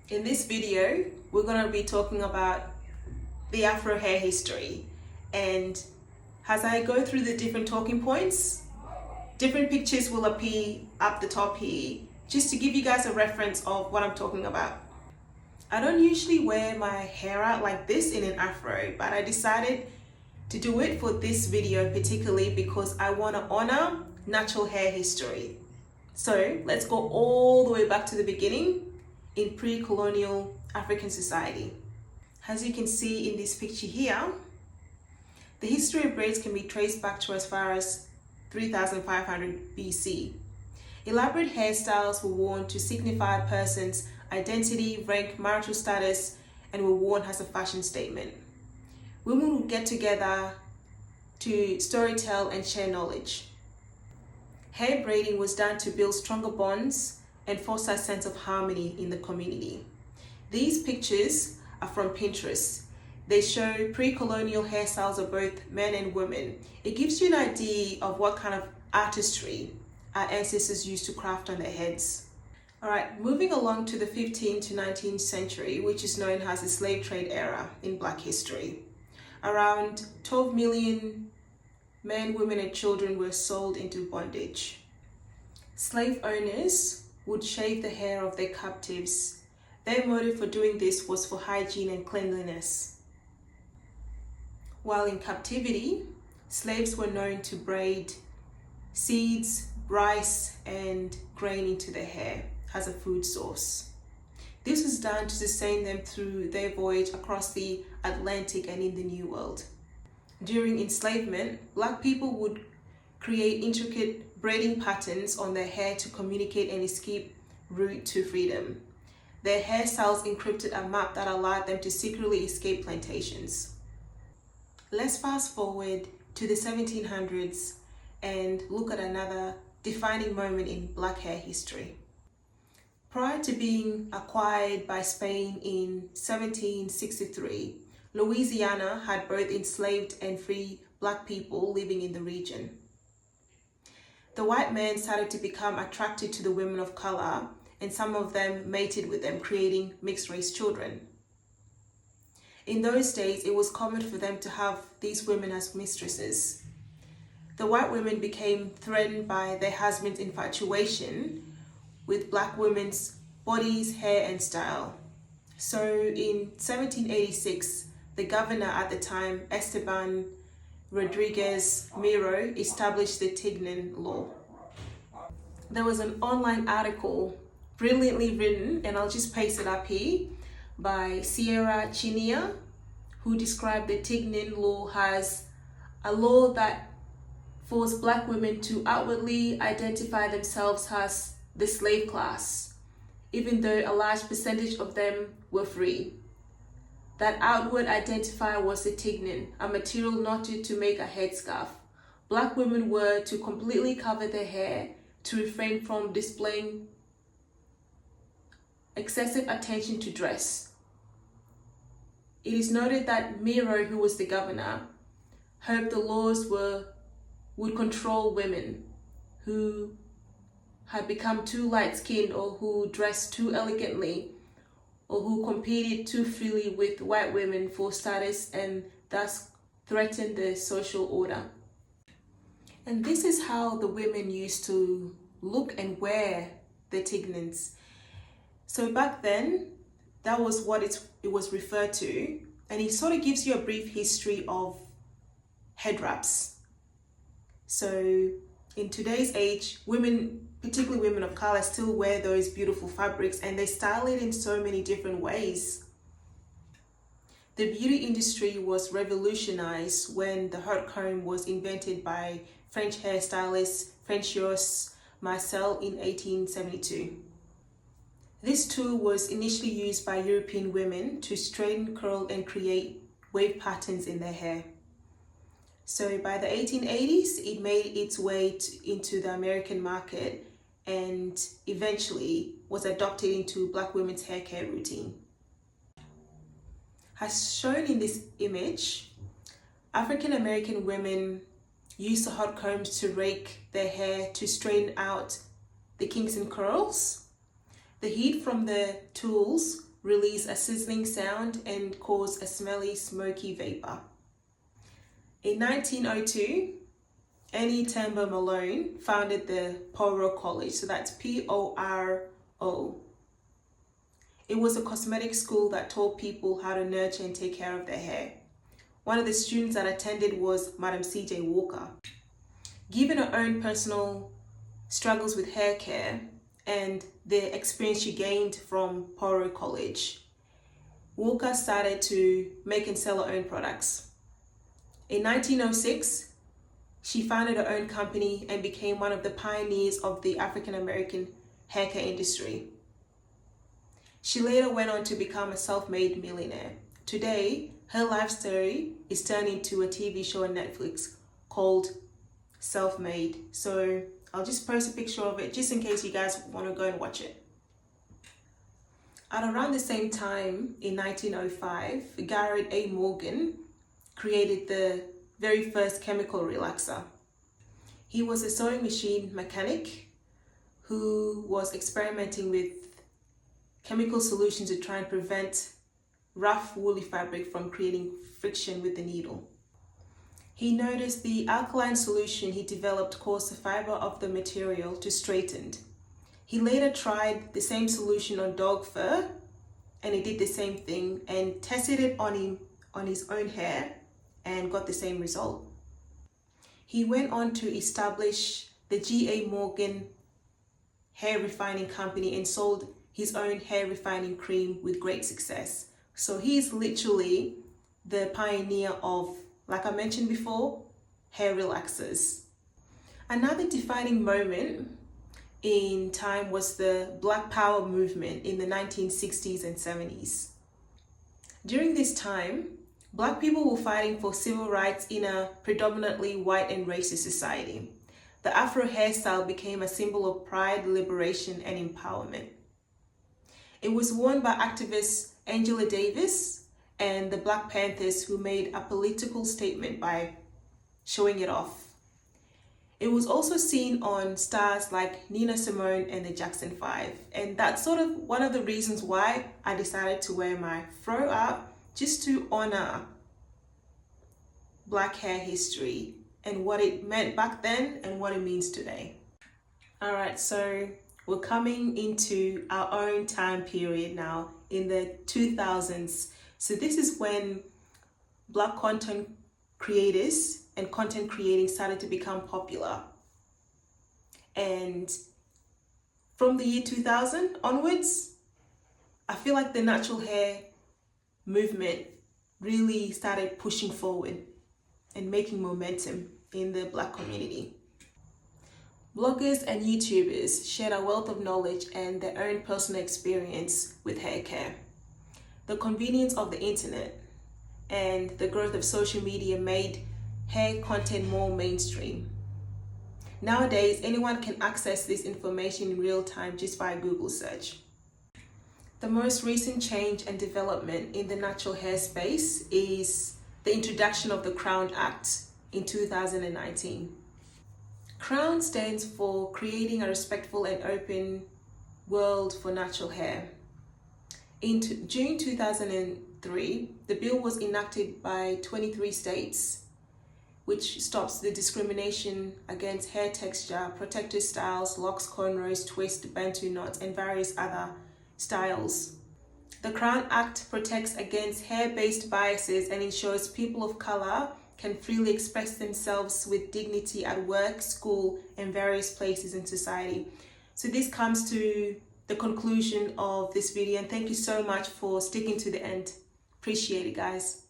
In this video, we're going to be talking about the Afro hair history. And as I go through the different talking points, different pictures will appear up the top here, just to give you guys a reference of what I'm talking about. I don't usually wear my hair out like this in an afro, but I decided to do it for this video particularly because I want to honor natural hair history. So let's go all the way back to the beginning in pre-colonial African society. As you can see in this picture here, the history of braids can be traced back to as far as 3500 BC. Elaborate hairstyles were worn to signify a person's identity, rank, marital status, and were worn as a fashion statement. Women would get together to storytell and share knowledge. Hair braiding was done to build stronger bonds and foster a sense of harmony in the community. These pictures are from Pinterest. They show pre-colonial hairstyles of both men and women. It gives you an idea of what kind of artistry our ancestors used to craft on their heads. All right, moving along to the 15th to 19th century, which is known as the slave trade era in Black history. Around 12 million men, women, and children were sold into bondage. Slave owners would shave the hair of their captives. Their motive for doing this was for hygiene and cleanliness. While in captivity, slaves were known to braid seeds, rice, and grain into their hair as a food source. This was done to sustain them through their voyage across the Atlantic and in the New World. During enslavement, Black people would create intricate braiding patterns on their hair to communicate an escape route to freedom. Their hairstyles encrypted a map that allowed them to secretly escape plantations. Let's fast forward to the 1700s and look at another defining moment in Black hair history. Prior to being acquired by Spain in 1763, Louisiana had both enslaved and free Black people living in the region. The white men started to become attracted to the women of color, and some of them mated with them, creating mixed-race children. In those days, it was common for them to have these women as mistresses. The white women became threatened by their husband's infatuation with Black women's bodies, hair, and style. So in 1786, the governor at the time, Esteban Rodriguez Miro, established the Tignon Law. There was an online article brilliantly written, and I'll just paste it up here, by Sierra Chinia, who described the Tignon Law as a law that forced Black women to outwardly identify themselves as the slave class, even though a large percentage of them were free. That outward identifier was the tignon, a material knotted to make a headscarf. Black women were to completely cover their hair to refrain from displaying excessive attention to dress. It is noted that Miro, who was the governor, hoped the laws would control women who had become too light-skinned or who dressed too elegantly or who competed too freely with white women for status and thus threatened the social order. And this is how the women used to look and wear the tignons. So back then, that was what it was referred to, and it sort of gives you a brief history of head wraps. So in today's age, women, particularly women of color, still wear those beautiful fabrics and they style it in so many different ways. The beauty industry was revolutionized when the haute comb was invented by French hairstylist François Marcel in 1872. This tool was initially used by European women to straighten, curl, and create wave patterns in their hair. So by the 1880s, it made its way into the American market and eventually was adopted into Black women's hair care routine. As shown in this image, African American women used the hot combs to rake their hair to straighten out the kinks and curls. The heat from the tools release a sizzling sound and cause a smelly, smoky vapor. In 1902, Annie Tambo Malone founded the Poro College, so that's P-O-R-O. It was a cosmetic school that taught people how to nurture and take care of their hair. One of the students that attended was Madam C.J. Walker. Given her own personal struggles with hair care and the experience she gained from Poro College, Walker started to make and sell her own products. In 1906, she founded her own company and became one of the pioneers of the African American hair care industry. She later went on to become a self-made millionaire. Today, her life story is turned into a TV show on Netflix called Self-Made. So I'll just post a picture of it just in case you guys want to go and watch it. At around the same time, in 1905, Garrett A. Morgan created the very first chemical relaxer. He was a sewing machine mechanic who was experimenting with chemical solutions to try and prevent rough woolly fabric from creating friction with the needle. He noticed the alkaline solution he developed caused the fiber of the material to straighten. He later tried the same solution on dog fur, and he did the same thing and tested it on his own hair and got the same result. He went on to establish the G.A. Morgan Hair Refining Company and sold his own hair refining cream with great success. So he's literally the pioneer of, like I mentioned before, hair relaxers. Another defining moment in time was the Black Power movement in the 1960s and 70s. During this time, Black people were fighting for civil rights in a predominantly white and racist society. The Afro hairstyle became a symbol of pride, liberation, and empowerment. It was worn by activist Angela Davis and the Black Panthers, who made a political statement by showing it off. It was also seen on stars like Nina Simone and the Jackson 5. And that's sort of one of the reasons why I decided to wear my fro up, just to honor Black hair history and what it meant back then and what it means today. All right, so we're coming into our own time period now in the 2000s. So this is when Black content creators and content creating started to become popular. And from the year 2000 onwards, I feel like the natural hair movement really started pushing forward and making momentum in the Black community. Bloggers and YouTubers shared a wealth of knowledge and their own personal experience with hair care. The convenience of the internet and the growth of social media made hair content more mainstream. Nowadays, anyone can access this information in real time just by Google search. The most recent change and development in the natural hair space is the introduction of the Crown Act in 2019. CROWN stands for Creating a Respectful and Open World for Natural Hair. In June 2003, the bill was enacted by 23 states, which stops the discrimination against hair texture, protected styles, locks, cornrows, twists, bantu knots, and various other styles. The CROWN Act protects against hair-based biases and ensures people of color can freely express themselves with dignity at work, school, and various places in society. So this comes to the conclusion of this video, and thank you so much for sticking to the end. Appreciate it, guys.